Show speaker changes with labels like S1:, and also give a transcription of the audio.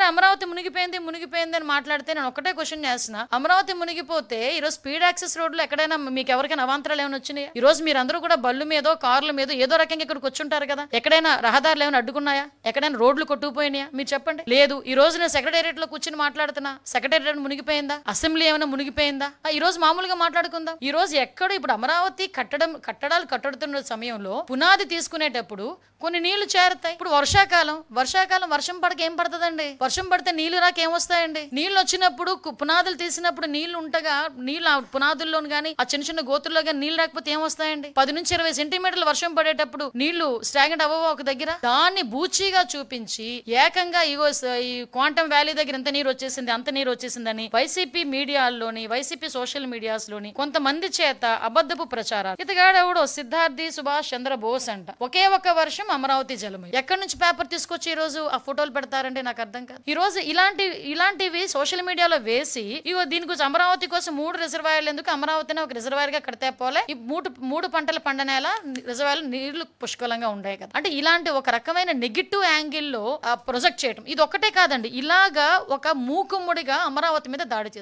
S1: మరి అమరావతి మునిగిపోయింది మునిగిపోయింది అని మాట్లాడితే నేను ఒకటే క్వశ్చన్ చేస్తున్నా. అమరావతి మునిగిపోతే ఈరోజు స్పీడ్ యాక్సెస్ రోడ్లు ఎక్కడైనా మీకు ఎవరికైనా అవాంతరాలు ఏమైనా వచ్చినాయి? ఈ రోజు మీరందరూ కూడా బళ్ళు మీదో కార్ల మీద ఏదో రకంగా ఇక్కడికి వచ్చుంటారు కదా. ఎక్కడైనా రహదారులు ఏమైనా అడ్డుకున్నాయా? ఎక్కడైనా రోడ్లు కొట్టుకుపోయినాయా? మీరు చెప్పండి. లేదు. ఈ రోజు నేను సెక్రటేరియట్ లో కూర్చుని మాట్లాడుతున్నా, సెక్రటేరియట్ మునిగిపోయిందా? అసెంబ్లీ ఏమైనా మునిగిపోయిందా? ఈ రోజు మామూలుగా మాట్లాడుకుందాం. ఈ రోజు ఎక్కడ ఇప్పుడు అమరావతి కట్టడాలు కట్టడుతున్న సమయంలో పునాది తీసుకునేటప్పుడు కొన్ని నీళ్లు చేరతాయి. ఇప్పుడు వర్షాకాలం వర్షం పడక ఏం పడుతుందండి? వర్షం పడితే నీళ్లు రాక ఏమొస్తాయండి? నీళ్లు వచ్చినప్పుడు పునాదులు తీసినప్పుడు నీళ్లు ఉంటగా నీళ్ళు పునాదుల్లోను గానీ ఆ చిన్న చిన్న గోతుల్లో గానీ నీళ్లు రాకపోతే ఏమొస్తాయండి? 10 నుంచి 20 సెంటీమీటర్లు వర్షం పడేటప్పుడు నీళ్లు స్టాగ్నెంట్ అవ్వవో ఒక దగ్గర? దాన్ని బూచిగా చూపించి ఏకంగా ఈ క్వాంటమ్ వ్యాలీ దగ్గర ఎంత నీరు వచ్చేసింది అంత నీరు వచ్చేసిందని వైసీపీ మీడియాల్లోని వైసీపీ సోషల్ మీడియాస్ లోని కొంతమంది చేత అబద్ధపు ప్రచారాలు. ఇతగాడెవడో సిద్ధార్థి సుభాష్ చంద్రబోస్ అంట. ఒకే ఒక్క వర్షం అమరావతి జలమై. ఎక్కడి నుంచి పేపర్ తీసుకొచ్చి ఈ రోజు ఆ ఫోటోలు పెడతారంటే నాకు అర్థం కాదు. ఈ రోజు ఇలాంటివి సోషల్ మీడియాలో వేసి దీని గురించి అమరావతి కోసం 3 రిజర్వాయర్లు ఎందుకు, అమరావతిని ఒక రిజర్వాయర్ గా కడితే పోలే, ఈ మూడు పంటల పండనేలా రిజర్వాయర్లు నీళ్లు పుష్కలంగా ఉండే కదా. అంటే ఇలాంటి ఒక రకమైన నెగిటివ్ యాంగిల్లో ప్రొజెక్ట్ చేయడం ఇది ఒక్కటే కాదండి. ఇలాగా ఒక మూకుమ్ముడిగా అమరావతి మీద దాడి చేశారు.